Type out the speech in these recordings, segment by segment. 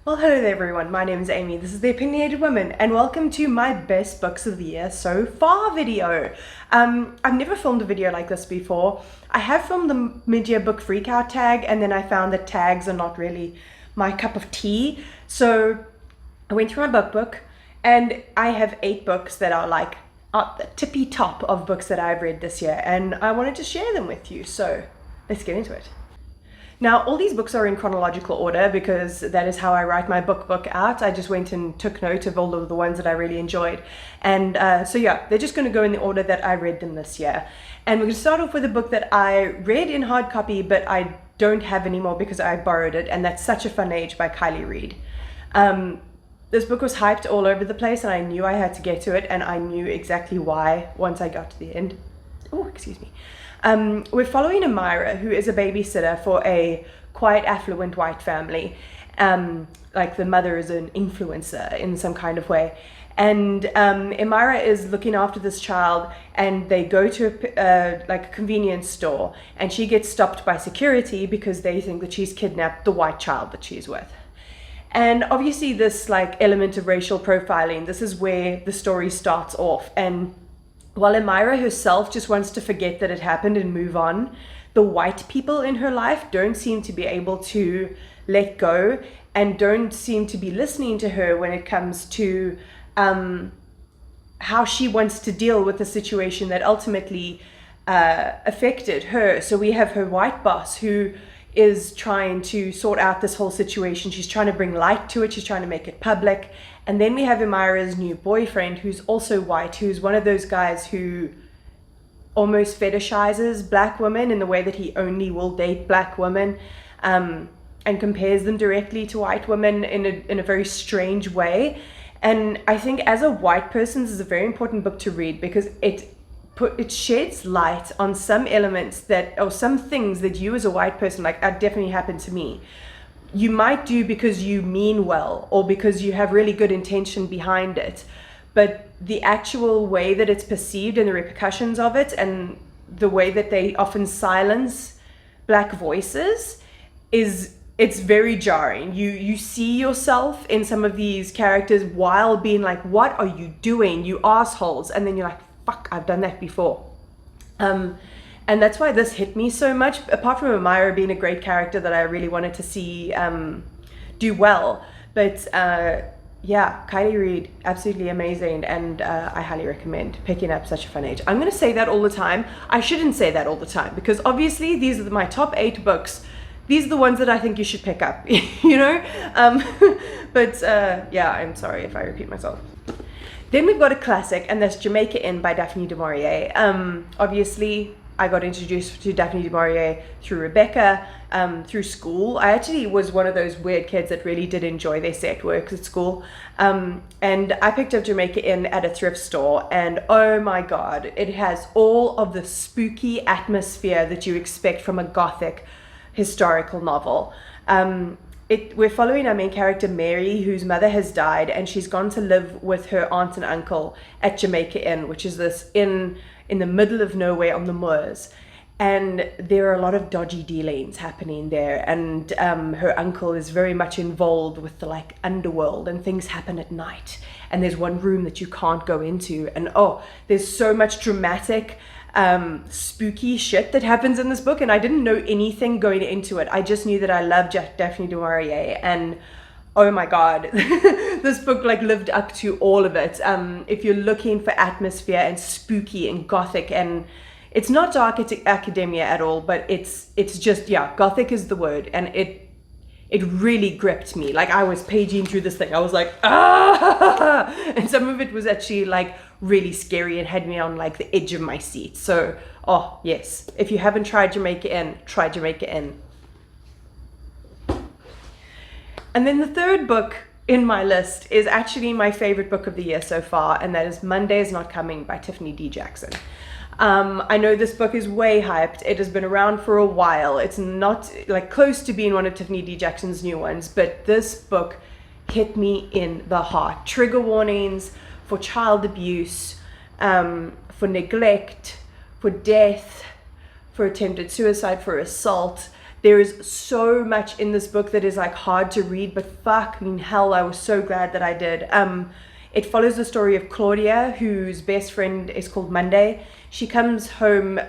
Well, hello there everyone, my name is Amy, this is The Opinionated Woman, and welcome to my best books of the year so far video. I've never filmed a video like this before. I have filmed the mid-year book freakout tag, and then I found that tags are not really my cup of tea. So I went through my book, and I have 8 books that are like at the tippy top of books that I've read this year, and I wanted to share them with you, so let's get into it. Now, all these books are in chronological order because that is how I write my book out. I just went and took note of all of the ones that I really enjoyed. And so yeah, they're just going to go in the order that I read them this year. And we're going to start off with a book that I read in hard copy, but I don't have anymore because I borrowed it, and that's Such a Fun Age by Kylie Reid. This book was hyped all over the place, and I knew I had to get to it, and I knew exactly why once I got to the end. Oh, excuse me. We're following Amira, who is a babysitter for a quite affluent white family. Like the mother is an influencer in some kind of way. And Amira is looking after this child, and they go to like a convenience store, and she gets stopped by security because they think that she's kidnapped the white child that she's with. And obviously this like element of racial profiling, this is where the story starts off. And while Amira herself just wants to forget that it happened and move on, the white people in her life don't seem to be able to let go and don't seem to be listening to her when it comes to how she wants to deal with the situation that ultimately affected her. So we have her white boss who is trying to sort out this whole situation. She's trying to bring light to it. She's trying to make it public. And then we have Amira's new boyfriend, who's also white, who's one of those guys who almost fetishizes black women in the way that he only will date black women, and compares them directly to white women in a very strange way. And I think as a white person, this is a very important book to read because it sheds light on some elements that, or some things that you as a white person, like that definitely happened to me, you might do because you mean well or because you have really good intention behind it, but the actual way that it's perceived and the repercussions of it and the way that they often silence black voices it's very jarring. You see yourself in some of these characters while being like, what are you doing, you assholes? And then you're like, fuck, I've done that before. And that's why this hit me so much, apart from Amira being a great character that I really wanted to see do well. But yeah, Kylie Reid, absolutely amazing, and I highly recommend picking up Such a Fun Age. I'm going to say that all the time. I shouldn't say that all the time, because obviously these are my top 8 books. These are the ones that I think you should pick up, you know? But yeah, I'm sorry if I repeat myself. Then we've got a classic, and that's Jamaica Inn by Daphne du Maurier. Obviously, I got introduced to Daphne du Maurier through Rebecca, through school. I actually was one of those weird kids that really did enjoy their set works at school. And I picked up Jamaica Inn at a thrift store, and oh my God, it has all of the spooky atmosphere that you expect from a gothic historical novel. We're following our main character Mary, whose mother has died, and she's gone to live with her aunt and uncle at Jamaica Inn, which is this inn in the middle of nowhere on the moors. And there are a lot of dodgy dealings happening there, and her uncle is very much involved with the like underworld, and things happen at night, and there's one room that you can't go into, and oh, there's so much dramatic spooky shit that happens in this book, and I didn't know anything going into it. I just knew that I loved Daphne du Maurier, and oh my God, this book like lived up to all of it. If you're looking for atmosphere and spooky and gothic, and it's not dark academia at all, but it's just, yeah, gothic is the word, and it really gripped me. Like I was paging through this thing, I was like, ah, and some of it was actually like really scary and had me on like the edge of my seat. So, oh yes, if you haven't tried Jamaica Inn, try Jamaica Inn. And then the third book in my list is actually my favorite book of the year so far, and that is Monday Is Not Coming by Tiffany D. Jackson. I know this book is way hyped. It has been around for a while. It's not like close to being one of Tiffany D. Jackson's new ones, but this book hit me in the heart. Trigger warnings for child abuse, for neglect, for death, for attempted suicide, for assault. There is so much in this book that is like hard to read, but fucking hell, I was so glad that I did. It follows the story of Claudia, whose best friend is called Monday. She comes home,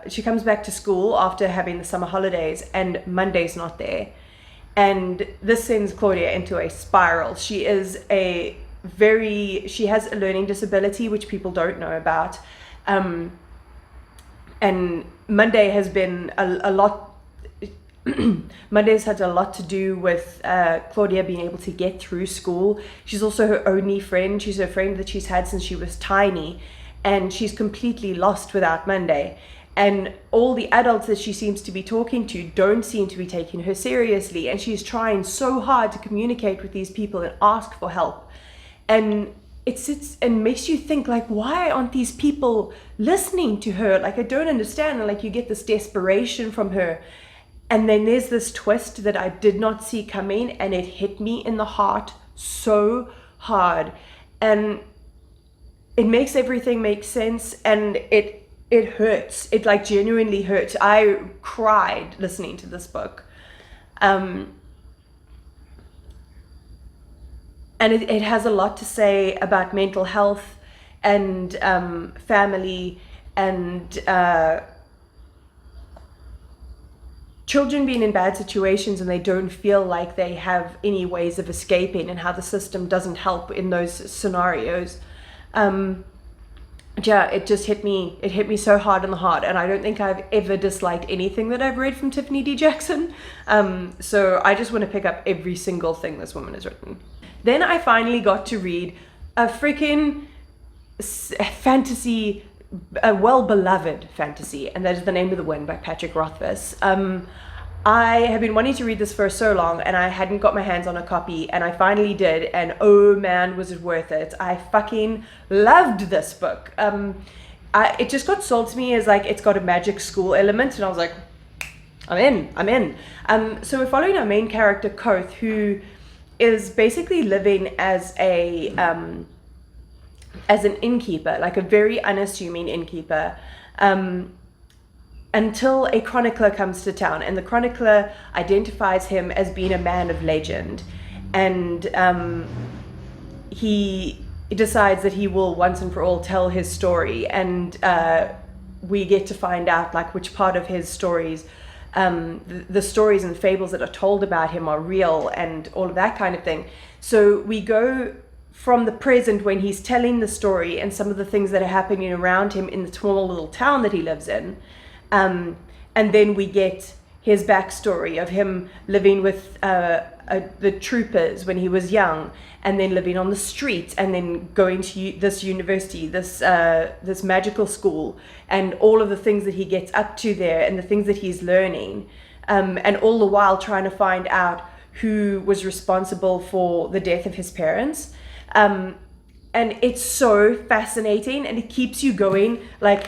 she comes back to school after having the summer holidays, and Monday's not there. And this sends Claudia into a spiral. She has a learning disability, which people don't know about. And Monday has been a lot, Monday's had a lot to do with Claudia being able to get through school. She's also her only friend. She's a friend that she's had since she was tiny, and she's completely lost without Monday. And all the adults that she seems to be talking to don't seem to be taking her seriously, and she's trying so hard to communicate with these people and ask for help. And it sits and makes you think, like, why aren't these people listening to her? Like, I don't understand. And like, you get this desperation from her. And then there's this twist that I did not see coming, and it hit me in the heart so hard. And it makes everything make sense, and it hurts. It like genuinely hurts. I cried listening to this book. And it has a lot to say about mental health and family and children being in bad situations and they don't feel like they have any ways of escaping, and how the system doesn't help in those scenarios. Yeah, it just hit me. It hit me so hard in the heart, and I don't think I've ever disliked anything that I've read from Tiffany D. Jackson. So I just want to pick up every single thing this woman has written. Then I finally got to read a freaking fantasy, a well-beloved fantasy, and that is The Name of the Wind by Patrick Rothfuss. I have been wanting to read this for so long, and I hadn't got my hands on a copy, and I finally did, and oh man, was it worth it. I fucking loved this book. It just got sold to me as like, it's got a magic school element, and I was like, I'm in. So we're following our main character, Kofi, who is basically living as an innkeeper, like a very unassuming innkeeper, until a chronicler comes to town, and the chronicler identifies him as being a man of legend, and he decides that he will once and for all tell his story, and we get to find out like which part of his stories, the stories and fables that are told about him are real, and all of that kind of thing. So we go from the present when he's telling the story and some of the things that are happening around him in the small little town that he lives in, and then we get his backstory of him living with the troopers when he was young, and then living on the streets, and then going to this university, this magical school, and all of the things that he gets up to there, and the things that he's learning, and all the while trying to find out who was responsible for the death of his parents. And it's so fascinating, and it keeps you going. Like,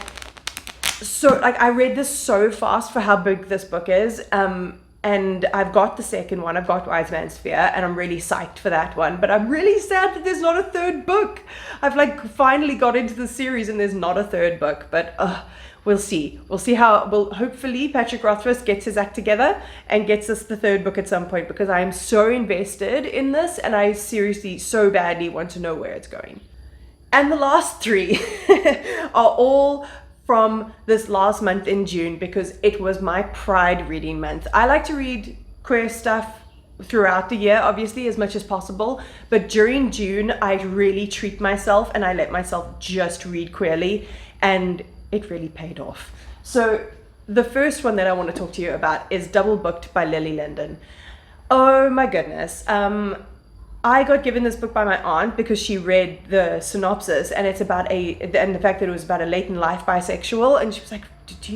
so like, I read this so fast for how big this book is, and I've got the second one. I've got Wise Man's Fear, and I'm really psyched for that one, but I'm really sad that there's not a third book. I've like finally got into the series and there's not a third book, but we'll see how. Well, hopefully Patrick Rothfuss gets his act together and gets us the third book at some point, because I am so invested in this, and I seriously so badly want to know where it's going. And the last three are all from this last month in June, because it was my Pride reading month. I like to read queer stuff throughout the year, obviously, as much as possible, but during June I really treat myself and I let myself just read queerly, and it really paid off. So the first one that I want to talk to you about is Doublebooked by Lily Linden. Oh my goodness. I got given this book by my aunt because she read the synopsis, and it's about and the fact that it was about a late in life bisexual, and she was like,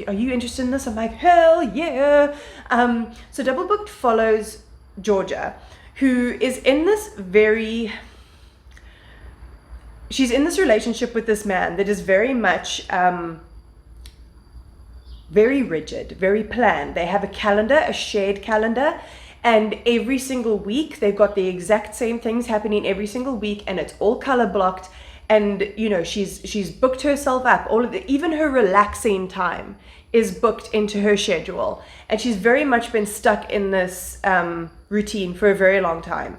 are you interested in this? I'm like, hell yeah. So Doublebooked follows Georgia, who is in this she's in this relationship with this man that is very much very rigid, very planned. They have a calendar, a shared calendar, and every single week they've got the exact same things happening every single week, and it's all color blocked. And you know, she's booked herself up. All of even her relaxing time is booked into her schedule, and she's very much been stuck in this routine for a very long time.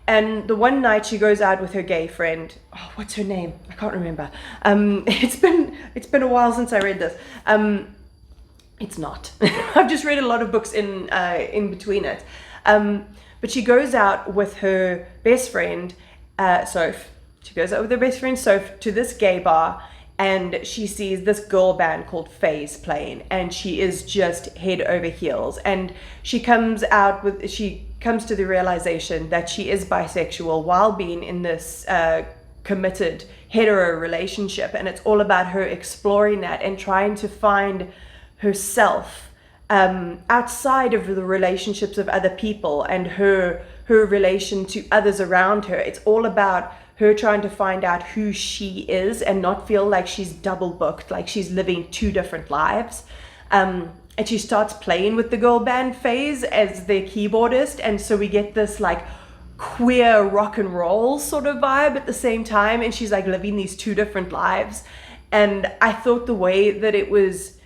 And the one night she goes out with her gay friend. Oh, what's her name? I can't remember. It's been a while since I read this. It's not. I've just read a lot of books in between it. But she goes out with her best friend, Soph. She goes out with her best friend, Soph, to this gay bar, and she sees this girl band called Faze playing, and she is just head over heels. And she comes to the realization that she is bisexual while being in this committed hetero relationship, and it's all about her exploring that and trying to find herself outside of the relationships of other people and her relation to others around her. It's all about her trying to find out who she is and not feel like she's double booked, like she's living two different lives. And she starts playing with the girl band Faze as their keyboardist, and so we get this like queer rock and roll sort of vibe at the same time, and she's like living these two different lives. And I thought the way that it was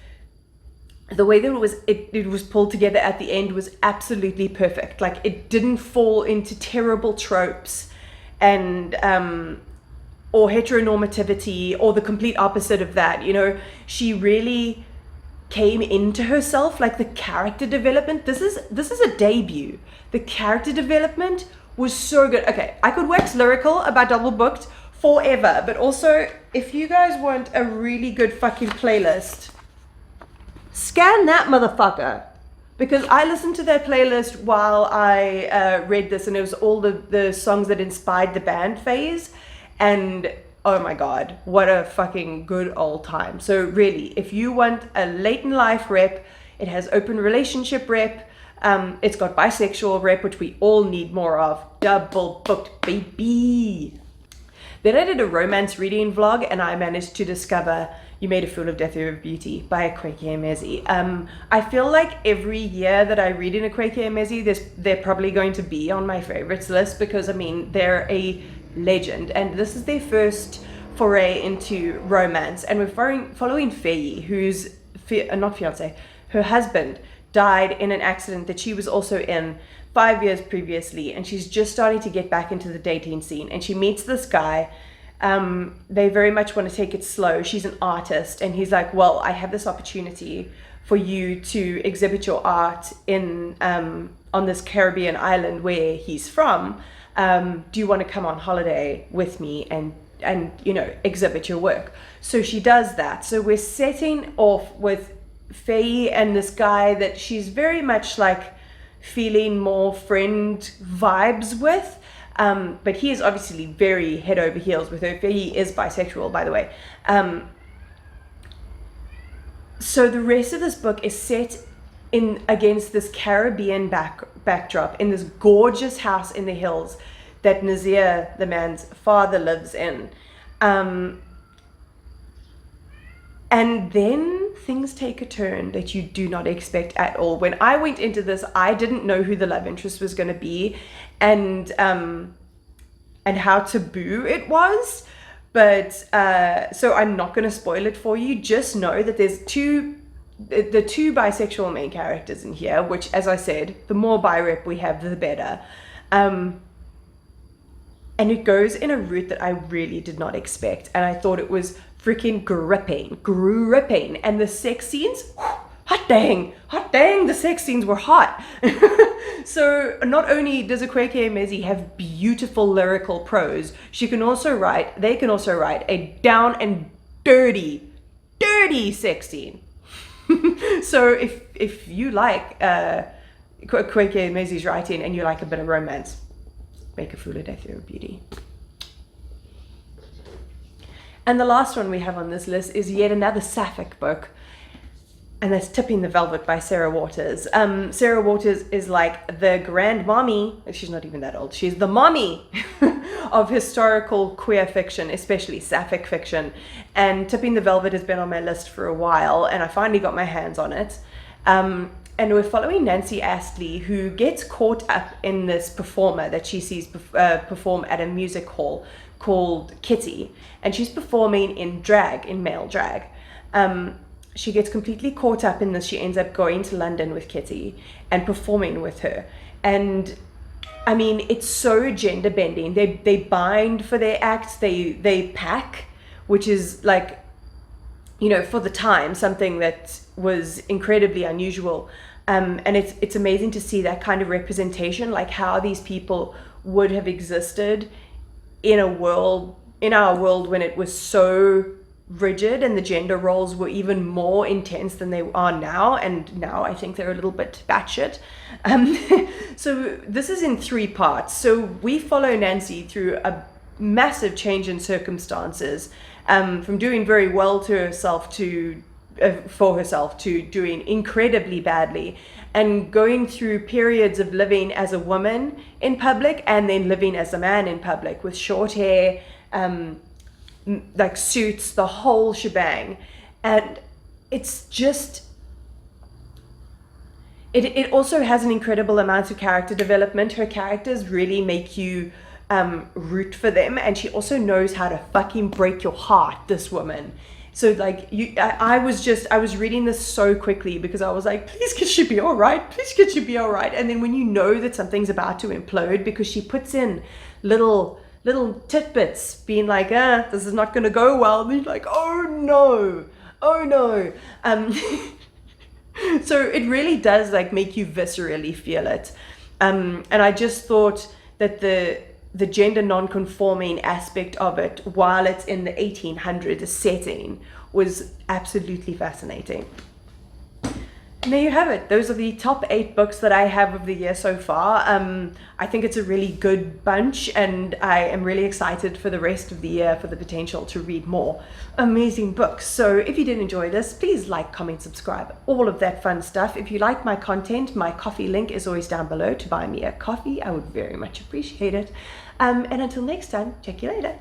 pulled together at the end was absolutely perfect. Like, it didn't fall into terrible tropes and or heteronormativity or the complete opposite of that. You know, she really came into herself. Like, the character development, this is a debut. The character development was so good. Okay, I could wax lyrical about Doublebooked forever, but also, if you guys want a really good fucking playlist, scan that motherfucker, because I listened to that playlist while I read this, and it was all the songs that inspired the band Faze, and oh my god, what a fucking good old time. So really, if you want a late in life rep, it has open relationship rep, it's got bisexual rep, which we all need more of. Doublebooked, baby. Then I did a romance reading vlog, and I managed to discover You Made a Fool of Death Over Beauty by Kofi Emezi. I feel like every year that I read in a Kofi Emezi, they're probably going to be on my favorites list, because I mean, they're a legend, and this is their first foray into romance, and we're following Faye, who's not fiance, her husband died in an accident that she was also in 5 years previously, and she's just starting to get back into the dating scene, and she meets this guy. They very much want to take it slow. She's an artist, and he's like, well, I have this opportunity for you to exhibit your art in on this Caribbean island where he's from. Do you want to come on holiday with me and you know, exhibit your work? So she does that. So we're setting off with Faye and this guy that she's very much like feeling more friend vibes with. But he is obviously very head over heels with her. He is bisexual, by the way. So the rest of this book is set in against this Caribbean backdrop in this gorgeous house in the hills that Nazir, the man's father, lives in. And then things take a turn that you do not expect at all. When I went into this, I didn't know who the love interest was going to be, and how taboo it was. But so I'm not going to spoil it for you. Just know that there's the two bisexual main characters in here, which, as I said, the more bi rep we have, the better. And it goes in a route that I really did not expect, and I thought it was freaking gripping. And the sex scenes, hot dang, the sex scenes were hot. So not only does Kofi Emezi have beautiful lyrical prose, they can also write a down and dirty sex scene. So if you like Kofi Emezi's writing and you like a bit of romance, Make a Fool of Death Over Beauty. And the last one we have on this list is yet another sapphic book, and that's Tipping the Velvet by Sarah Waters. Sarah Waters is like the grandmommy, she's not even that old, she's the mommy of historical queer fiction, especially sapphic fiction. And Tipping the Velvet has been on my list for a while, and I finally got my hands on it. And we're following Nancy Astley, who gets caught up in this performer that she sees perform at a music hall called Kitty, and she's performing in drag, in male drag. she gets completely caught up in this. She ends up going to London with Kitty and performing with her. And I mean, it's so gender bending. They bind for their acts, they pack, which is like, you know, for the time, something that was incredibly unusual. And it's amazing to see that kind of representation, like how these people would have existed in our world when it was so rigid and the gender roles were even more intense than they are now. And now I think they're a little bit batshit. So this is in 3 parts. So we follow Nancy through a massive change in circumstances, from doing very well to herself for herself to doing incredibly badly, and going through periods of living as a woman in public and then living as a man in public with short hair, like suits, the whole shebang. And it's just, it also has an incredible amount of character development. Her characters really make you root for them, and she also knows how to fucking break your heart, this woman. So like I was reading this so quickly because I was like, please could she be all right? Please could she be all right? And then when you know that something's about to implode, because she puts in little tidbits being like, this is not going to go well. And you're like, oh no. So it really does like make you viscerally feel it. And I just thought that the gender non-conforming aspect of it, while it's in the 1800s setting, was absolutely fascinating. And there you have it. Those are the top 8 books that I have of the year so far. I think it's a really good bunch, and I am really excited for the rest of the year for the potential to read more amazing books. So if you did enjoy this, please like, comment, subscribe, all of that fun stuff. If you like my content, my coffee link is always down below to buy me a coffee. I would very much appreciate it. And until next time, check you later.